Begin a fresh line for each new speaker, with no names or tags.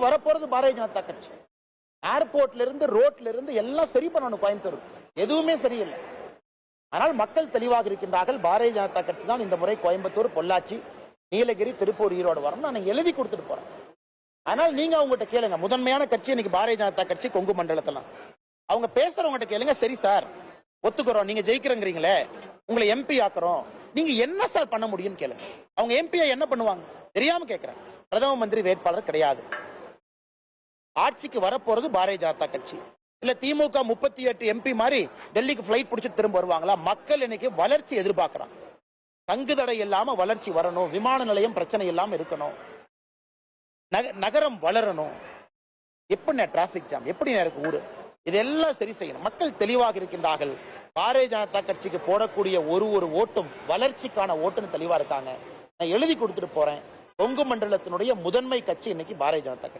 வரப்போறது பாரதிய ஜனதா கட்சி. ஏர்போர்ட்ல இருந்து ரோட்ல இருந்து எல்லாம் சரி பண்ணணும். கோயம்புத்தூர் எதுவுமே சரியில்லை. ஆனால் மக்கள் தெளிவாக இருக்கின்றார்கள். பாரதிய ஜனதா கட்சி தான் இந்த முறை கோயம்புத்தூர், பொள்ளாச்சி, நீலகிரி, திருப்பூர், ஈரோடு வரும். நான் எழுதி கொடுத்துட்டு போறேன். ஆனால் நீங்க அவங்ககிட்ட கேளுங்க. முதன்மையான கட்சி இன்னைக்கு பாரதிய ஜனதா கட்சி கொங்கு மண்டலத்தெல்லாம். அவங்க பேசுறவங்ககிட்ட கேளுங்க. சரி சார், ஒத்துக்கிறோம், நீங்க ஜெயிக்கிறீங்களே, உங்களை எம்பி ஆக்குறோம், நீங்க என்ன சார் பண்ண முடியும்னு கேளுங்க. அவங்க எம்பியை என்ன பண்ணுவாங்க தெரியாம கேட்கிறேன். பிரதம மந்திரி வேட்பாளர் கிடையாது. ஆட்சிக்கு வரப்போறது பாரதிய ஜனதா கட்சி. இல்ல திமுக 38 எம்பி மாதிரி டெல்லிக்கு பிளைட் பிடிச்சு திரும்ப வருவாங்களா? மக்கள் இன்னைக்கு வளர்ச்சி எதிர்பார்க்கிறாங்க. தங்குதடை இல்லாம வளர்ச்சி வரணும். விமான நிலையம் பிரச்சனை இல்லாம இருக்கணும். நகரம் வளரணும். எப்படி டிராபிக் ஜாம், எப்படி இருக்கு ஊரு, இதெல்லாம் சரி செய்யணும். மக்கள் தெளிவாக இருக்கின்றார்கள். பாரதிய ஜனதா கட்சிக்கு போடக்கூடிய ஒரு ஓட்டும் வளர்ச்சிக்கான ஓட்டுன்னு தெளிவா இருக்காங்க. நான் எழுதி கொடுத்துட்டு போறேன். கொங்கு மண்டலத்தினுடைய முதன்மை கட்சி இன்னைக்கு பாரதிய ஜனதா கட்சி.